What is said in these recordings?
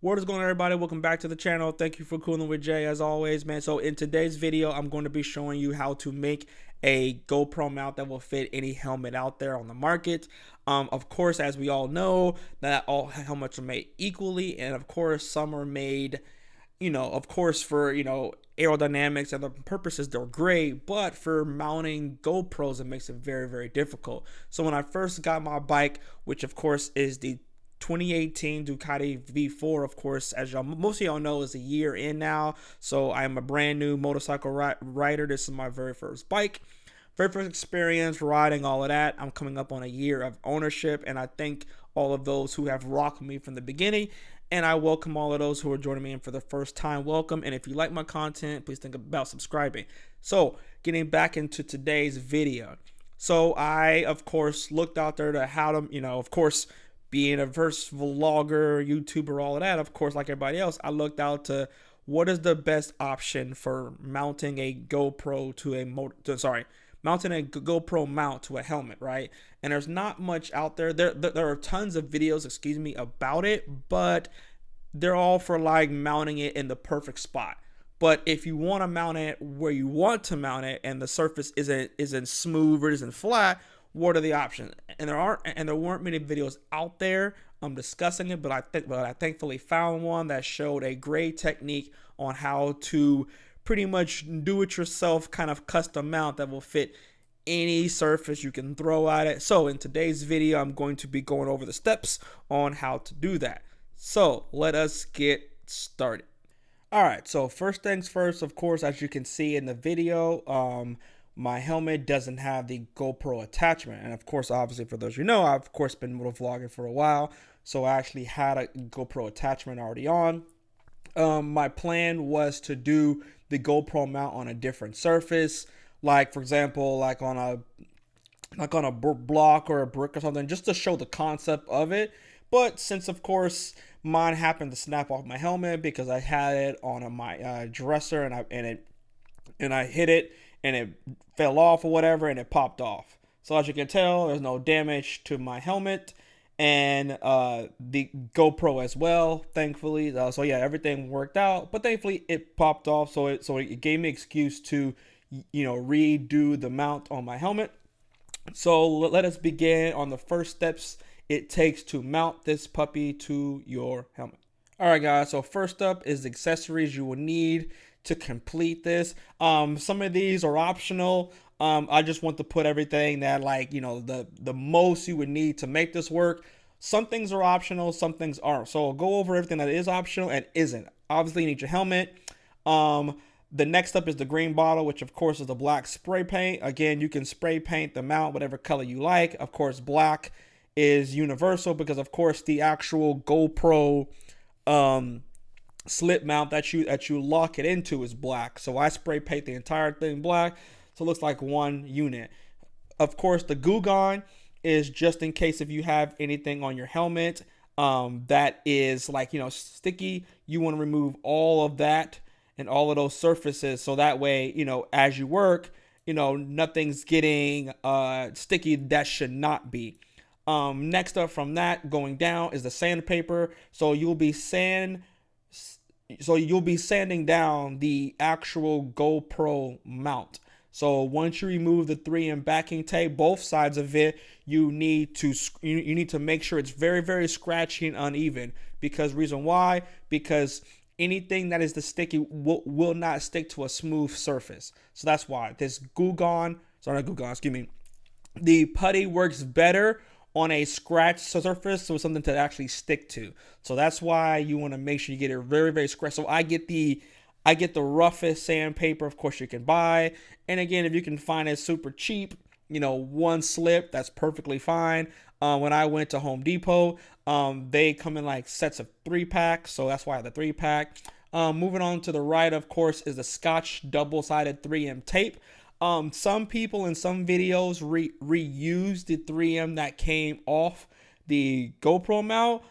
What is going on, everybody? Welcome back to the channel. Thank you for cooling with Jay as always, man. So in today's video, I'm going to be showing you how to make a GoPro mount that will fit any helmet out there on the market. Of course, as we all know, that all helmets are made equally, and of course, some are made, of course, for, aerodynamics and the purposes, they're great, but for mounting GoPros, it makes it very, very difficult. So when I first got my bike, which of course is the 2018 Ducati V4, of course, as most of y'all know, is a year in now. So I am a brand new motorcycle rider. This is my very first bike, very first experience riding, all of that. I'm coming up on a year of ownership, and I thank all of those who have rocked me from the beginning. And I welcome all of those who are joining me in for the first time. Welcome. And if you like my content, please think about subscribing. So getting back into today's video. So I, of course, looked out there to how to, of course, being a versatile vlogger, YouTuber, all of that, of course, like everybody else, I looked out to what is the best option for mounting a GoPro to a mounting a GoPro mount to a helmet, right? And there's not much out there. There are tons of videos, about it, but they're all for like mounting it in the perfect spot. But if you want to mount it where you want to mount it and the surface isn't smooth or isn't flat, what are the options? And there weren't many videos out there discussing it, but I thankfully found one that showed a great technique on how to pretty much do it yourself kind of custom mount that will fit any surface you can throw at it. So in today's video, I'm going to be going over the steps on how to do that. So let us get started. All right, so first things first, of course, as you can see in the video, my helmet doesn't have the GoPro attachment. And of course, obviously, for those you know, I've of course been motovlogging for a while. So I actually had a GoPro attachment already on. My plan was to do the GoPro mount on a different surface. Like, for example, like on a block or a brick or something, just to show the concept of it. But since, of course, mine happened to snap off my helmet because I had it on my dresser and I hit it, and it fell off or whatever, and it popped off. So as you can tell, there's no damage to my helmet and the GoPro as well, thankfully. So yeah, everything worked out, but thankfully it popped off. So it gave me an excuse to, redo the mount on my helmet. So let us begin on the first steps it takes to mount this puppy to your helmet. All right, guys. So first up is the accessories you will need to complete this. Some of these are optional. I just want to put everything that, like, the most you would need to make this work. Some things are optional, some things aren't. So I'll go over everything that is optional and isn't. Obviously, you need your helmet. The next up is the green bottle, which of course is the black spray paint. Again, you can spray paint the mount whatever color you like. Of course, black is universal because, of course, the actual GoPro slip mount that you lock it into is black. So I spray paint the entire thing black, so it looks like one unit. Of course, the GooGone is just in case if you have anything on your helmet that is like, sticky. You want to remove all of that and all of those surfaces, so that way, as you work, nothing's getting sticky that should not be. Next up from that, going down, is the sandpaper. So you'll be sanding down the actual GoPro mount. So once you remove the 3M backing tape, both sides of it, you need to make sure it's very, very scratchy and uneven. Reason why? Because anything that is the sticky will not stick to a smooth surface. So that's why this GooGone, the putty works better on a scratch surface, so something to actually stick to. So that's why you want to make sure you get it very, very scratch. So I get the roughest sandpaper, of course, you can buy. And again, if you can find it super cheap, one slip, that's perfectly fine. When I went to Home Depot, they come in like sets of 3-pack, so that's why I have the 3-pack. Moving on to the right, of course, is the Scotch double-sided 3M tape. Some people in some videos reuse the 3M that came off the GoPro mount.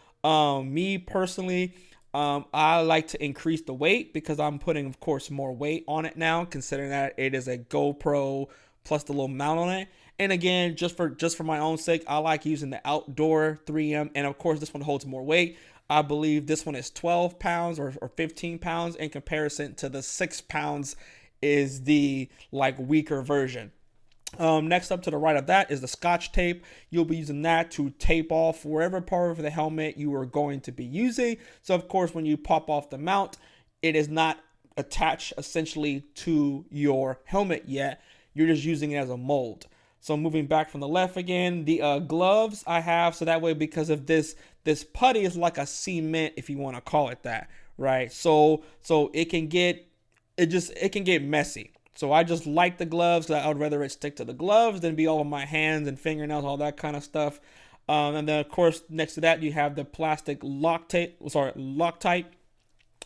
Me personally, I like to increase the weight because I'm putting, of course, more weight on it now, considering that it is a GoPro plus the little mount on it. And again, just for my own sake, I like using the outdoor 3M, and of course this one holds more weight. I believe this one is 12 pounds or 15 pounds in comparison to the 6 pounds is the like weaker version. Next up to the right of that is the scotch tape. You'll be using that to tape off wherever part of the helmet you are going to be using. So of course, when you pop off the mount, it is not attached essentially to your helmet yet. You're just using it as a mold. So moving back from the left again, the gloves I have, so that way, because of this putty is like a cement, if you want to call it that, right? So it can get messy. So I just like the gloves. I would rather it stick to the gloves than be all over my hands and fingernails, all that kind of stuff. And then of course next to that you have the plastic loctite.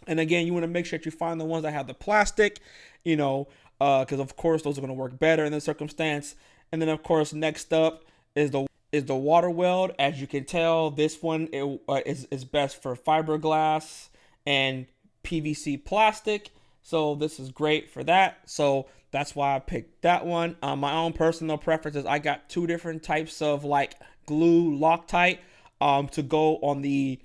And again, you want to make sure that you find the ones that have the plastic, because of course those are going to work better in this circumstance. And then of course next up is the waterweld. As you can tell, this one is best for fiberglass and PVC plastic. So this is great for that. So that's why I picked that one. My own personal preferences, I got two different types of like glue Loctite to go on the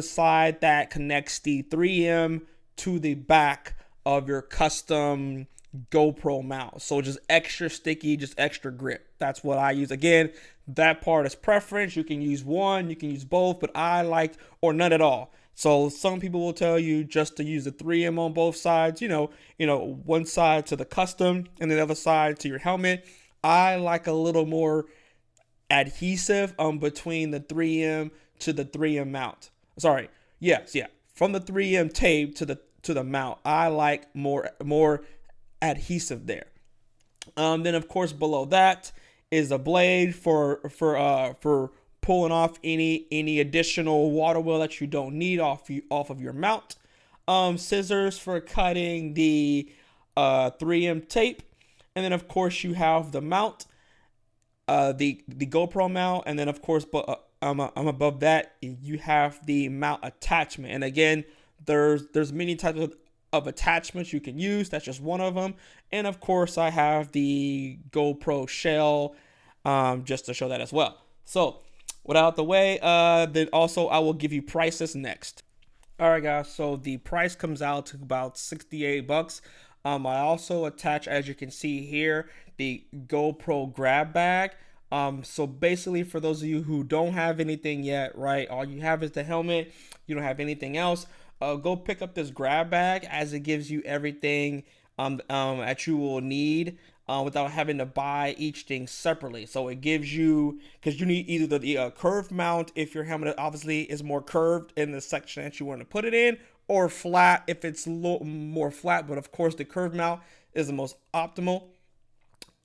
side that connects the 3M to the back of your custom GoPro mount. So just extra sticky, just extra grip. That's what I use. Again, that part is preference. You can use one, you can use both, but I liked, or none at all. So some people will tell you just to use the 3M on both sides, one side to the custom and the other side to your helmet. I like a little more adhesive between the 3M to the 3M mount. Sorry. Yes, yeah. From the 3M tape to the mount, I like more adhesive there. Then of course below that is a blade for pulling off any additional water wheel that you don't need off of your mount. Scissors for cutting the 3M tape, and then of course you have the mount, the GoPro mount, and then of course above that you have the mount attachment. And again, there's many types of attachments you can use. That's just one of them. And of course I have the GoPro shell just to show that as well. So without the way, then also I will give you prices next. All right, guys. So the price comes out to about 68 bucks. I also attach, as you can see here, the GoPro Grab Bag. So basically, for those of you who don't have anything yet, right? All you have is the helmet. You don't have anything else. Go pick up this grab bag, as it gives you everything that you will need without having to buy each thing separately. So it gives you, because you need either the curved mount if your helmet obviously is more curved in the section that you want to put it in, or flat if it's a little more flat. But of course the curved mount is the most optimal.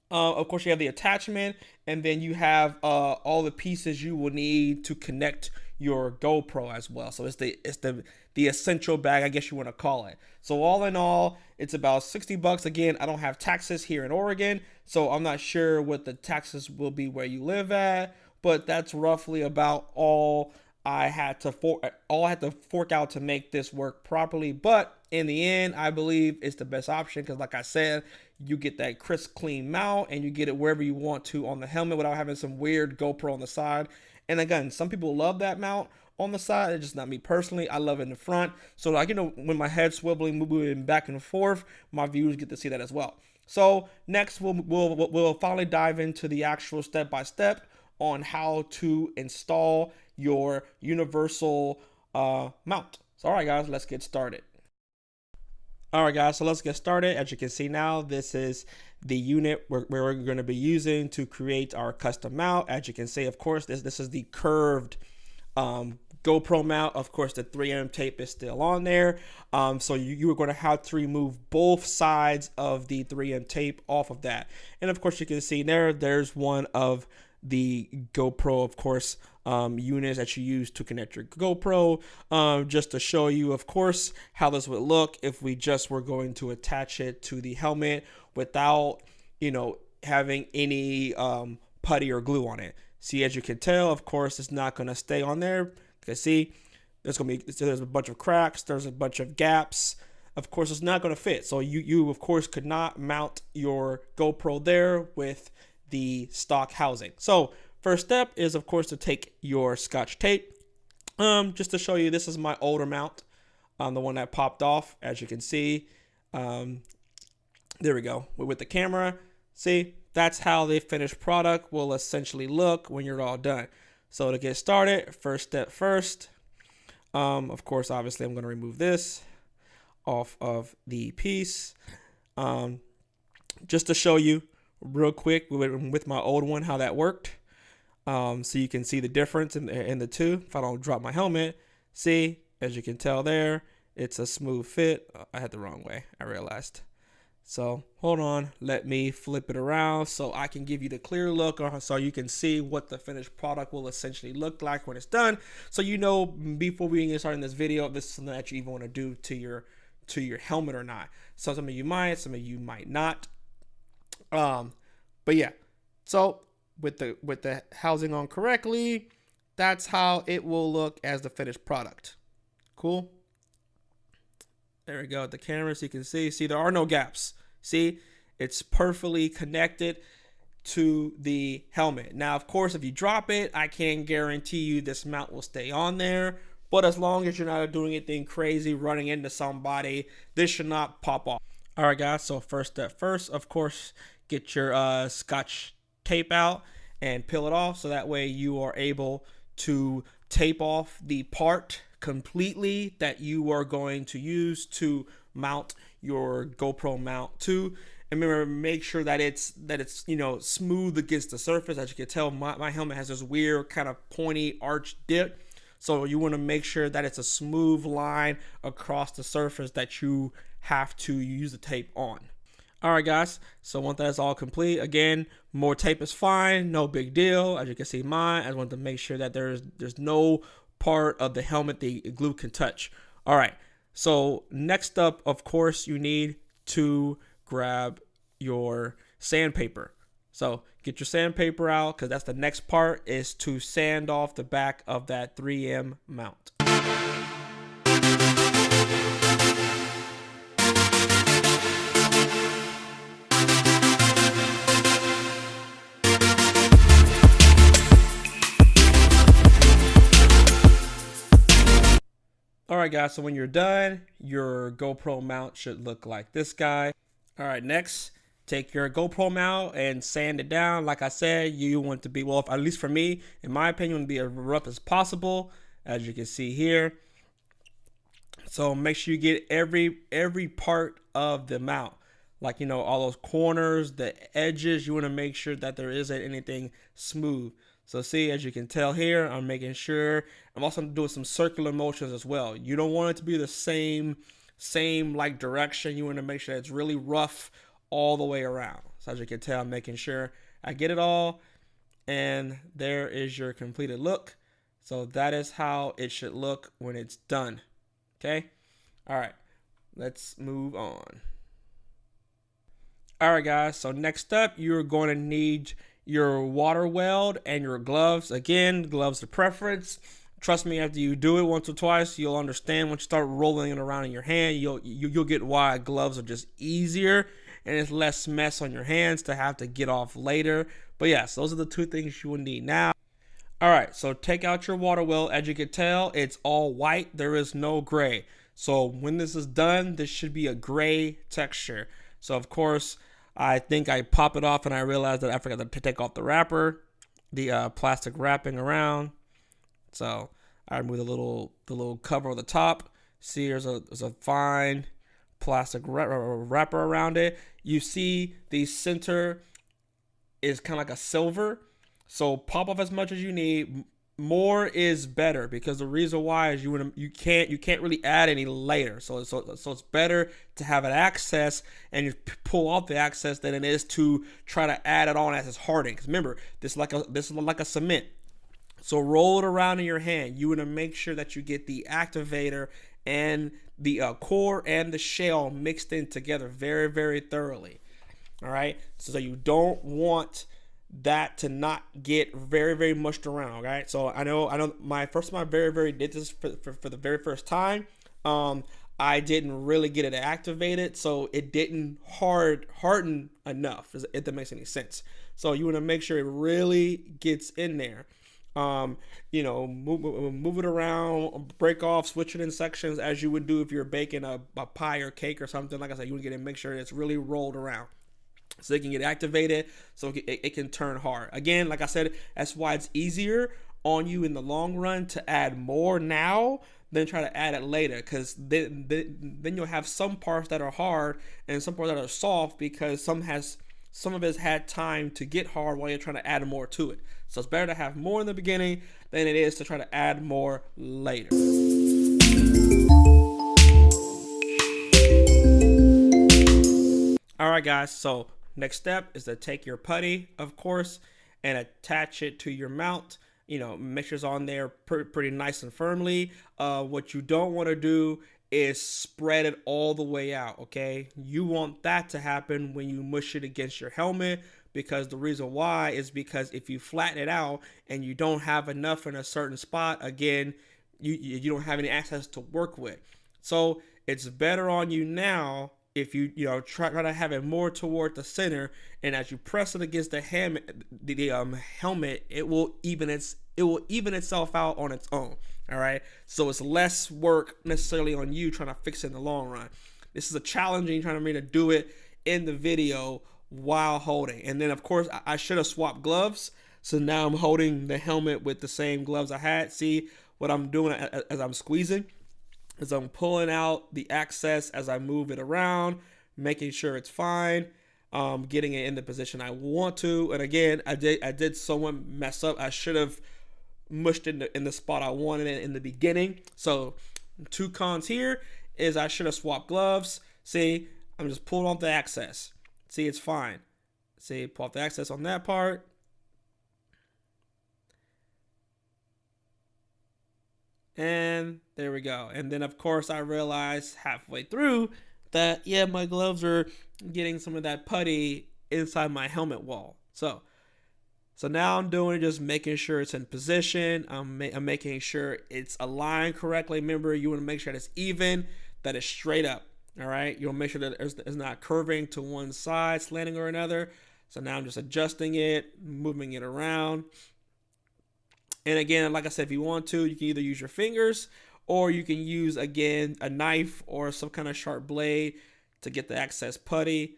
Of course you have the attachment, and then you have all the pieces you will need to connect your GoPro as well. So it's the essential bag, I guess you want to call it. So all in all, it's about 60 bucks. Again, I don't have taxes here in Oregon, so I'm not sure what the taxes will be where you live at, but that's roughly about all I had to fork out to make this work properly. But in the end, I believe it's the best option, because like I said, you get that crisp, clean mount, and you get it wherever you want to on the helmet without having some weird GoPro on the side. And again, some people love that mount on the side. It's just not me personally. I love it in the front. So like, when my head's swiveling, moving back and forth, my viewers get to see that as well. So next, we'll finally dive into the actual step-by-step on how to install your universal mount. So all right, guys, let's get started. All right, guys, so let's get started. As you can see now, this is the unit we're going to be using to create our custom mount. As you can see, of course, this is the curved GoPro mount. Of course, the 3M tape is still on there. So you are going to have to remove both sides of the 3M tape off of that. And of course, you can see there's one of the GoPro, of course, units that you use to connect your GoPro, just to show you, of course, how this would look if we just were going to attach it to the helmet without, having any putty or glue on it. See, as you can tell, of course, it's not going to stay on there. Because see, there's a bunch of cracks, there's a bunch of gaps. Of course, it's not going to fit. So you of course could not mount your GoPro there with the stock housing. So first step is, of course, to take your scotch tape. Just to show you, this is my older mount, the one that popped off, as you can see. There we go. With the camera, see, that's how the finished product will essentially look when you're all done. So to get started, first step first, of course, obviously I'm going to remove this off of the piece. Just to show you real quick with my old one how that worked. So you can see the difference in the two. If I don't drop my helmet, see, as you can tell there, it's a smooth fit. I had the wrong way, I realized. So hold on, let me flip it around so I can give you the clear look, or so you can see what the finished product will essentially look like when it's done. So you know before we get started in this video, if this is something that you even want to do to your helmet or not. So some of you might not. But yeah, so with the housing on correctly, that's how it will look as the finished product. Cool. There we go at the camera, so you can see there are no gaps. See, it's perfectly connected to the helmet. Now, of course, if you drop it, I can't guarantee you this mount will stay on there. But as long as you're not doing anything crazy, running into somebody, this should not pop off. All right, guys, so first step first, of course, get your scotch tape out and peel it off, so that way you are able to tape off the part completely that you are going to use to mount your GoPro mount to. And remember, make sure that it's you know, smooth against the surface. As you can tell, my helmet has this weird kind of pointy arch dip, so you want to make sure that it's a smooth line across the surface that you have to use the tape on. All right, guys, so once that's all complete, again, more tape is fine, no big deal. As you can see mine, I just want to make sure that there's no part of the helmet the glue can touch. All right, so next up, of course, you need to grab your sandpaper. So get your sandpaper out, because that's the next part, is to sand off the back of that 3M mount. Alright guys, so when you're done, your GoPro mount should look like this guy. Alright, next, take your GoPro mount and sand it down. Like I said, you want to be, well, at least for me, in my opinion, you want to be as rough as possible, as you can see here. So make sure you get every part of the mount. Like, you know, all those corners, the edges, you want to make sure that there isn't anything smooth. So see, as you can tell here, I'm making sure. I'm also doing some circular motions as well. You don't want it to be the same like direction. You want to make sure it's really rough all the way around. So as you can tell, I'm making sure I get it all. And there is your completed look. So that is how it should look when it's done. Okay? All right, let's move on. All right, guys, so next up, you're going to need your water weld and your gloves. Again, gloves are preference. Trust me, after you do it once or twice, you'll understand. Once you start rolling it around in your hand, you'll get why gloves are just easier and it's less mess on your hands to have to get off later. But yes, those are the two things you will need now. All right, so take out your water weld. As you can tell, it's all white. There is no gray. So when this is done, this should be a gray texture. So of course, I think I pop it off and I realized that I forgot to take off the wrapper, the plastic wrapping around. So I remove the little cover on the top. See, there's a fine plastic wrapper around it. You see the center is kind of like a silver. So pop off as much as you need. More is better, because the reason why is you can't really add any later. So it's better to have an access and you pull off the access than it is to try to add it on as it's hardening. Because remember, this is like a cement. So roll it around in your hand. You want to make sure that you get the activator and the core and the shell mixed in together very, very thoroughly. All right, so you don't want that to not get very, very mushed around. Okay, so I know my first time I very did this for the very first time. I didn't really get it activated, so it didn't harden enough, if that makes any sense. So you want to make sure it really gets in there. You know, move it around, break off, switch it in sections as you would do if you're baking a pie or cake or something. Like I said, you want to get it, make sure it's really rolled around so it can get activated, so it can turn hard. Again, like I said, that's why it's easier on you in the long run to add more now than try to add it later, because then you'll have some parts that are hard and some parts that are soft because some of it's had time to get hard while you're trying to add more to it. So it's better to have more in the beginning than it is to try to add more later. All right, guys, so next step is to take your putty, of course, and attach it to your mount. You know, make sure it's on there pretty nice and firmly. What you don't want to do is spread it all the way out, okay? You want that to happen when you mush it against your helmet, because the reason why is because if you flatten it out and you don't have enough in a certain spot, again, you don't have any access to work with. So it's better on you now if you try to have it more toward the center, and as you press it against the helmet, it will even itself out on its own. All right, so it's less work necessarily on you trying to fix it in the long run. This is a challenging trying to me to do it in the video while holding. And then of course I should have swapped gloves, so now I'm holding the helmet with the same gloves I had. See what I'm doing as I'm squeezing is I'm pulling out the access as I move it around, making sure it's fine, getting it in the position I want to. And again, I did somewhat mess up. I should have mushed it in the spot I wanted it in the beginning. So 2 cons here is I should have swapped gloves. See, I'm just pulling off the access. See, it's fine. See, pull off the access on that part. And there we go. And then of course I realized halfway through that, yeah, my gloves are getting some of that putty inside my helmet wall. So now I'm doing just making sure it's in position. I'm making sure it's aligned correctly. Remember, you want to make sure that it's even, that it's straight up. All right. You want to make sure that it's not curving to one side, slanting or another. So now I'm just adjusting it, moving it around. And again, like I said, if you want to, you can either use your fingers or you can use, again, a knife or some kind of sharp blade to get the excess putty.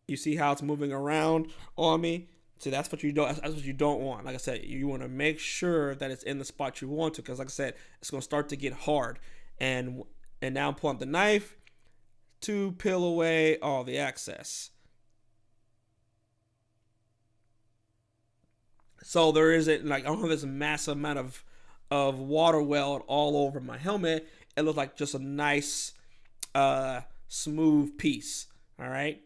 You see how it's moving around on me? So that's what you don't want. Like I said, you want to make sure that it's in the spot you want to, because like I said, it's going to start to get hard. And now I'm pulling the knife to peel away all the excess. So there isn't, like, I don't have this massive amount of water weld all over my helmet. It looks like just a nice smooth piece. All right.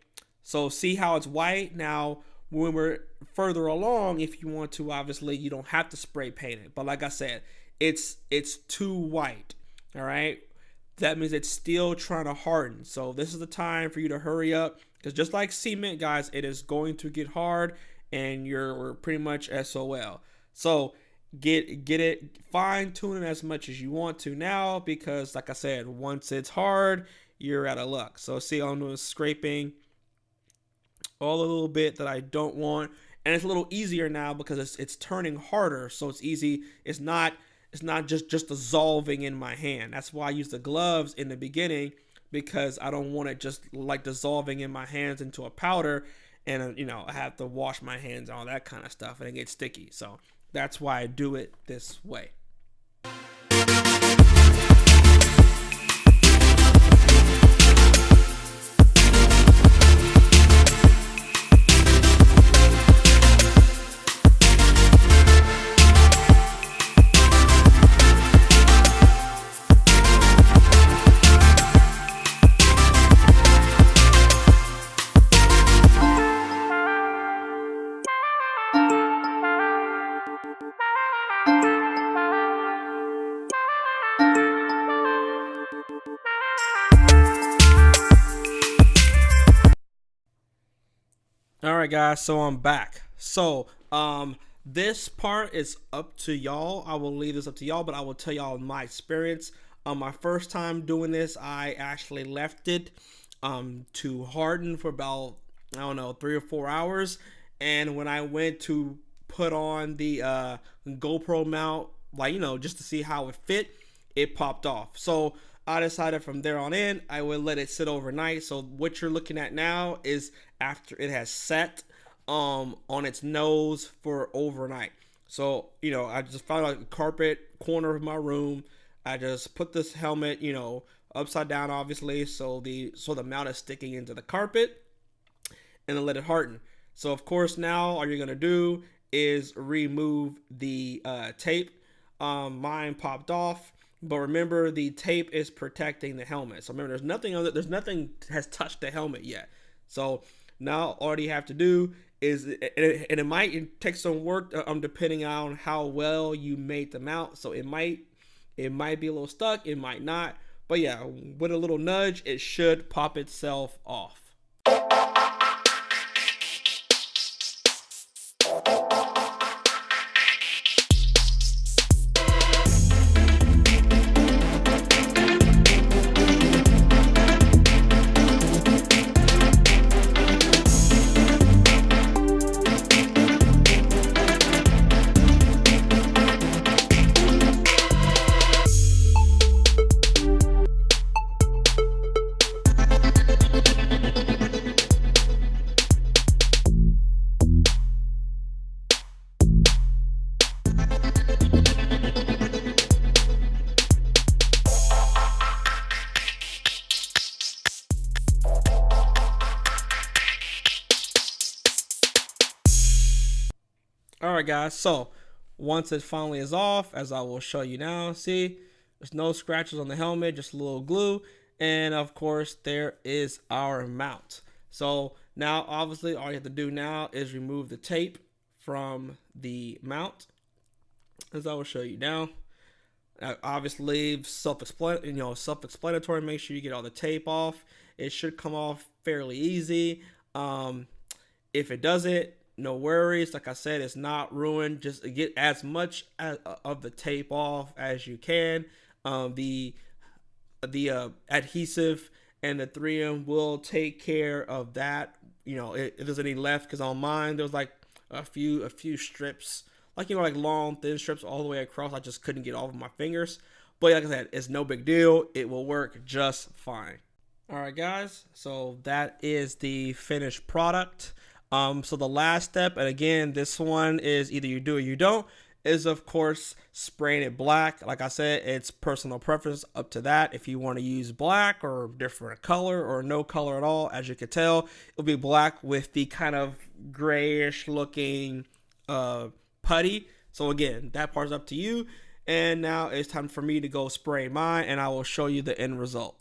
So see how it's white? Now, when we're further along, if you want to, obviously you don't have to spray paint it. But like I said, it's too white. All right. That means it's still trying to harden. So this is the time for you to hurry up, because just like cement, guys, it is going to get hard and you're pretty much SOL. So get it, fine tune it as much as you want to now, because like I said, once it's hard, you're out of luck. So see, I'm doing scraping all a little bit that I don't want, and it's a little easier now because it's turning harder, so it's easy. It's not just dissolving in my hand. That's why I use the gloves in the beginning, because I don't want it just like dissolving in my hands into a powder, and I have to wash my hands and all that kind of stuff, and it gets sticky. So that's why I do it this way. All right, guys, so I'm back. So this part is up to y'all. I will leave this up to y'all, but I will tell y'all my experience. My first time doing this, I actually left it to harden for about, I don't know, 3 or 4 hours. And when I went to put on the GoPro mount, like, you know, just to see how it fit, it popped off. So I decided from there on in, I would let it sit overnight. So what you're looking at now is after it has set on its nose for overnight. So, you know, I just found a carpet corner of my room. I just put this helmet, you know, upside down, obviously, so the mount is sticking into the carpet, and then let it harden. So of course now all you're gonna do is remove the tape. Mine popped off, but remember the tape is protecting the helmet. So remember, there's nothing has touched the helmet yet. So now all you have to do is, and it might take some work depending on how well you made the mount. So it might be a little stuck, it might not, but yeah, with a little nudge it should pop itself off. Alright guys, so once it finally is off, as I will show you now, see, there's no scratches on the helmet, just a little glue, and of course there is our mount. So now obviously all you have to do now is remove the tape from the mount, as I will show you now. Obviously self-explanatory, make sure you get all the tape off. It should come off fairly easy. If it doesn't, no worries. Like I said, it's not ruined. Just get as much of the tape off as you can. The adhesive and the 3M will take care of that. You know, if there's any left, because on mine there was like a few strips, like, you know, like long thin strips all the way across. I just couldn't get all of my fingers. But like I said, it's no big deal. It will work just fine. All right, guys. So that is the finished product. So the last step, and again, this one is either you do or you don't, is of course spraying it black. Like I said, it's personal preference, up to that. If you want to use black or different color or no color at all, as you can tell, it'll be black with the kind of grayish looking putty. So again, that part's up to you. And now it's time for me to go spray mine, and I will show you the end result.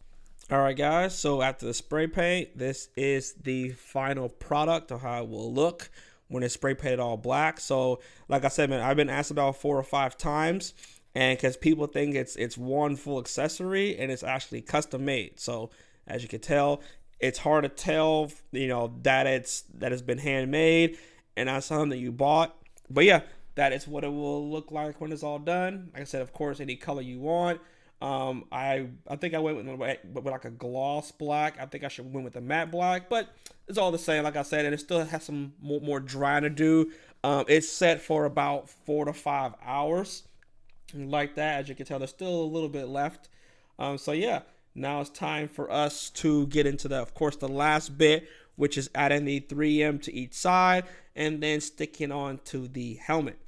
Alright guys, so after the spray paint, this is the final product of how it will look when it's spray painted all black. So like I said, man, I've been asked about 4 or 5 times, and because people think it's one full accessory, and it's actually custom made. So as you can tell, it's hard to tell, you know, that it's been handmade and not something that you bought. But yeah, that is what it will look like when it's all done. Like I said, of course, any color you want. I think I went with like a gloss black. I think I should went with a matte black, but it's all the same, like I said, and it still has some more drying to do. It's set for about 4 to 5 hours, like that. As you can tell, there's still a little bit left. So yeah, now it's time for us to get into of course, the last bit, which is adding the 3M to each side and then sticking on to the helmet.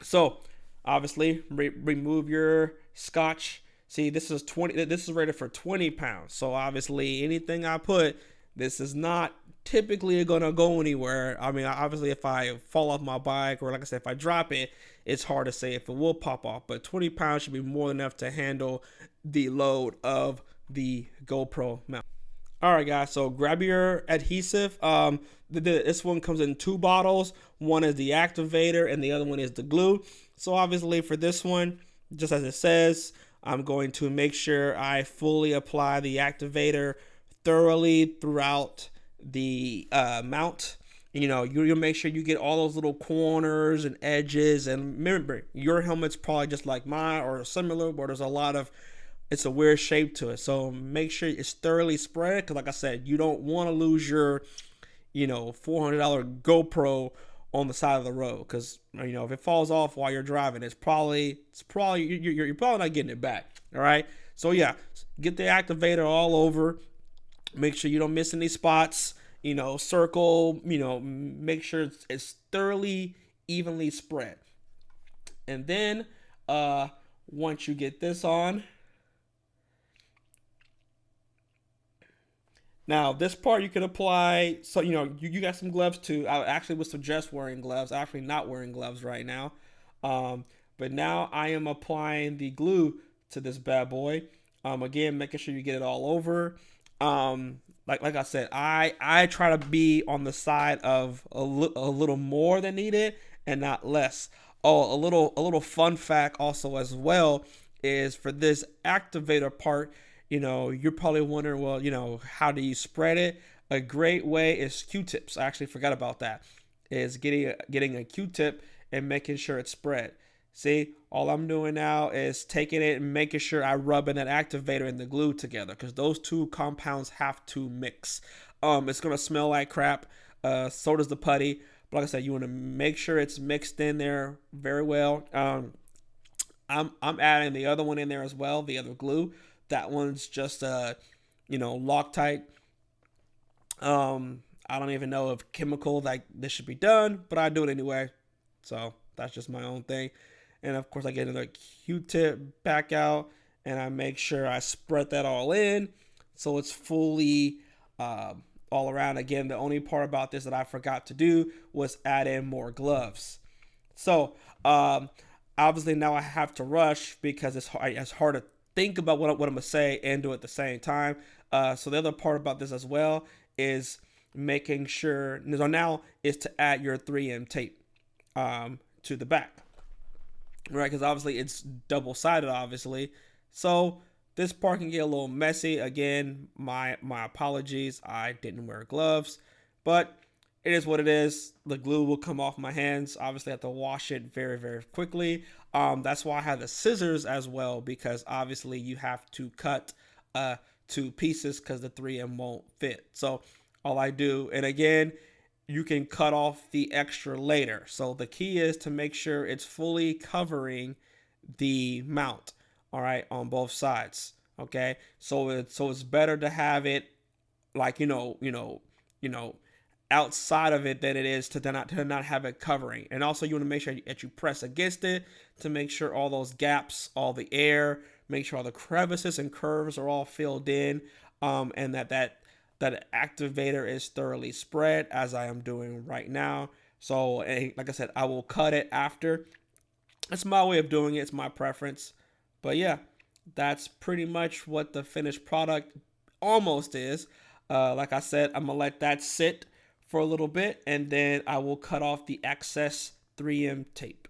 So obviously, remove your scotch. See, this is rated for 20 pounds. So obviously, anything I put, this is not typically gonna go anywhere. I mean, obviously, if I fall off my bike, or like I said, if I drop it, it's hard to say if it will pop off. But 20 pounds should be more than enough to handle the load of the GoPro mount. All right, guys, so grab your adhesive. This one comes in 2 bottles. One is the activator and the other one is the glue. So obviously for this one, just as it says, I'm going to make sure I fully apply the activator thoroughly throughout the mount. You know, you'll make sure you get all those little corners and edges. And remember, your helmet's probably just like mine or similar, where there's it's a weird shape to it. So make sure it's thoroughly spread, because like I said, you don't want to lose your, you know, $400 GoPro on the side of the road, because you know if it falls off while you're driving, you're probably not getting it back. All right, so yeah, get the activator all over. Make sure you don't miss any spots. You know, circle. You know, make sure it's thoroughly evenly spread. And then once you get this on, now this part you can apply. So you know you got some gloves too. I actually would suggest wearing gloves. I'm actually not wearing gloves right now, but now I am applying the glue to this bad boy. Again, making sure you get it all over. Like I said, I try to be on the side of a little more than needed and not less. Oh, a little fun fact also as well is for this activator part, you know, you're probably wondering, well, you know, how do you spread it? A great way is Q-tips. I actually forgot about that. Is getting a Q-tip and making sure it's spread. See, all I'm doing now is taking it and making sure I rub in that activator and the glue together, because those two compounds have to mix. It's gonna smell like crap. So does the putty. But like I said, you want to make sure it's mixed in there very well. I'm adding the other one in there as well, the other glue. That one's just you know, Loctite. I don't even know if chemical like this should be done, but I do it anyway. So that's just my own thing. And of course I get another Q-tip back out and I make sure I spread that all in so it's fully all around. Again, the only part about this that I forgot to do was add in more gloves. So obviously now I have to rush because it's hard to think about what I'm gonna say and do it at the same time. So the other part about this as well is making sure now is to add your 3M tape to the back, right? Because obviously it's double-sided, obviously. So this part can get a little messy. Again, my apologies. I didn't wear gloves, but it is what it is. The glue will come off my hands. Obviously, I have to wash it very, very quickly. That's why I have the scissors as well, because obviously you have to cut 2 pieces because the 3M won't fit. So all I do, and again, you can cut off the extra later. So the key is to make sure it's fully covering the mount, all right, on both sides. Okay, so it's better to have it like you know outside of it than it is to not have it covering. And also you want to make sure that you press against it to make sure all those gaps, all the air, make sure all the crevices and curves are all filled in, and that activator is thoroughly spread, as I am doing right now. So like I said, I will cut it after. That's my way of doing it. It's my preference. But yeah, that's pretty much what the finished product almost is. Like I said, I'm gonna let that sit for a little bit and then I will cut off the excess 3M tape.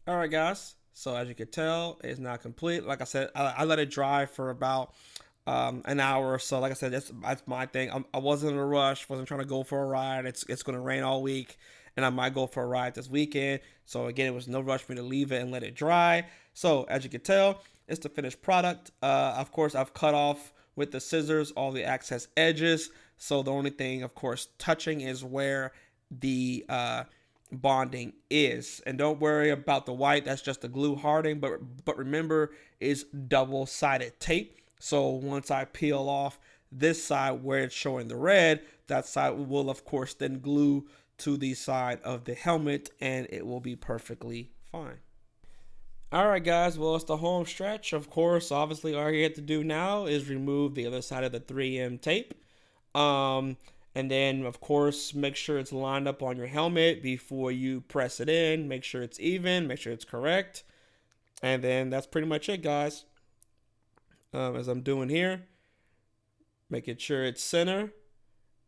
Alright guys, so as you can tell, it's not complete. Like I said, I let it dry for about an hour or so. Like I said, that's my thing. I wasn't in a rush, wasn't trying to go for a ride. It's going to rain all week, and I might go for a ride this weekend. So again, it was no rush for me to leave it and let it dry. So as you can tell, it's the finished product. Of course, I've cut off with the scissors all the excess edges. So the only thing, of course, touching is where the bonding is. And don't worry about the white, that's just the glue hardening, but remember, it's double-sided tape. So once I peel off this side where it's showing the red, that side will of course then glue to the side of the helmet and it will be perfectly fine. Alright guys, well, it's the home stretch. Of course, obviously all you have to do now is remove the other side of the 3M tape. And then, of course, make sure it's lined up on your helmet before you press it in. Make sure it's even, make sure it's correct. And then that's pretty much it, guys. As I'm doing here, making sure it's center,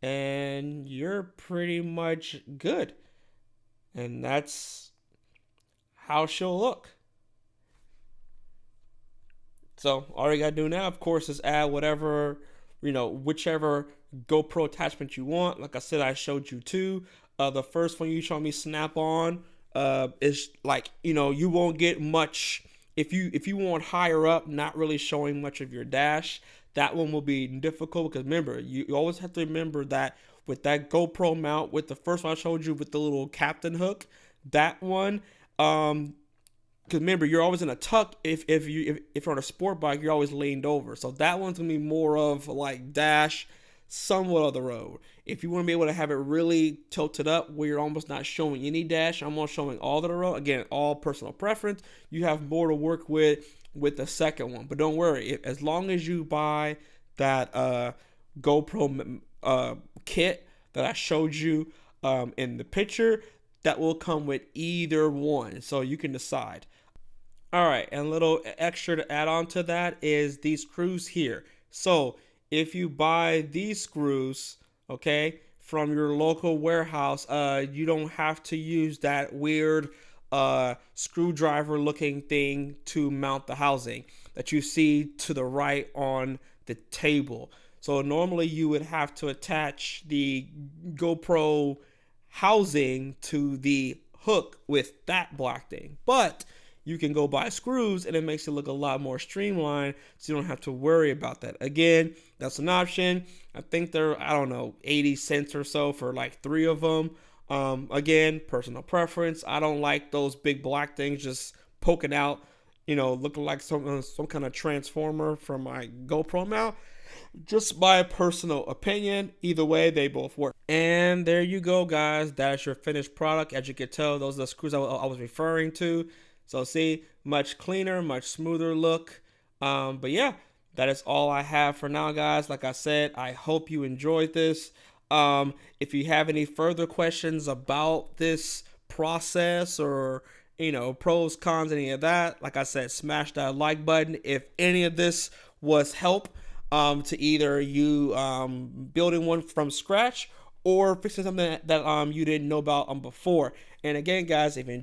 and you're pretty much good. And that's how she'll look. So all you gotta do now, of course, is add whatever, whichever GoPro attachment you want. Like I said, I showed you two. The first one you showed me snap on is like, you won't get much if you want higher up, not really showing much of your dash. That one will be difficult because remember, you always have to remember that with that GoPro mount, with the first one I showed you with the little captain hook, that one, because remember, you're always in a tuck. If you're on a sport bike, you're always leaned over. So that one's gonna be more of like dash, somewhat of the road. If you want to be able to have it really tilted up where you're almost not showing any dash, almost showing all of the road. Again, all personal preference. You have more to work with the second one. But don't worry, as long as you buy that GoPro kit that I showed you in the picture, that will come with either one. So you can decide. All right, and a little extra to add on to that is these screws here. So if you buy these screws, okay, from your local warehouse, you don't have to use that weird screwdriver looking thing to mount the housing that you see to the right on the table. So normally you would have to attach the GoPro housing to the hook with that black thing, but you can go buy screws and it makes it look a lot more streamlined, so you don't have to worry about that. Again, that's an option. I think they're, I don't know, 80 cents or so for like 3 of them. Again, personal preference. I don't like those big black things just poking out, looking like some kind of transformer from my GoPro mount. Just my personal opinion. Either way, they both work. And there you go, guys. That is your finished product. As you can tell, those are the screws I was referring to. So see, much cleaner, much smoother look. But yeah, that is all I have for now, guys. Like I said, I hope you enjoyed this. If you have any further questions about this process or, pros, cons, any of that, like I said, smash that like button. If any of this was help to either you building one from scratch or fixing something that you didn't know about before. And again, guys, if you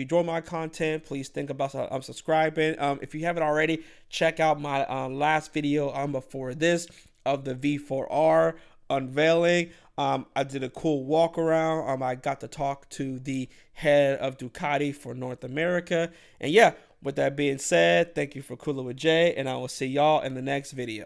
enjoy my content, please think about subscribing. If you haven't already, check out my last video before this of the V4R unveiling. I did a cool walk around. I got to talk to the head of Ducati for North America. And yeah, with that being said, thank you for cooling with Jay, and I will see y'all in the next video.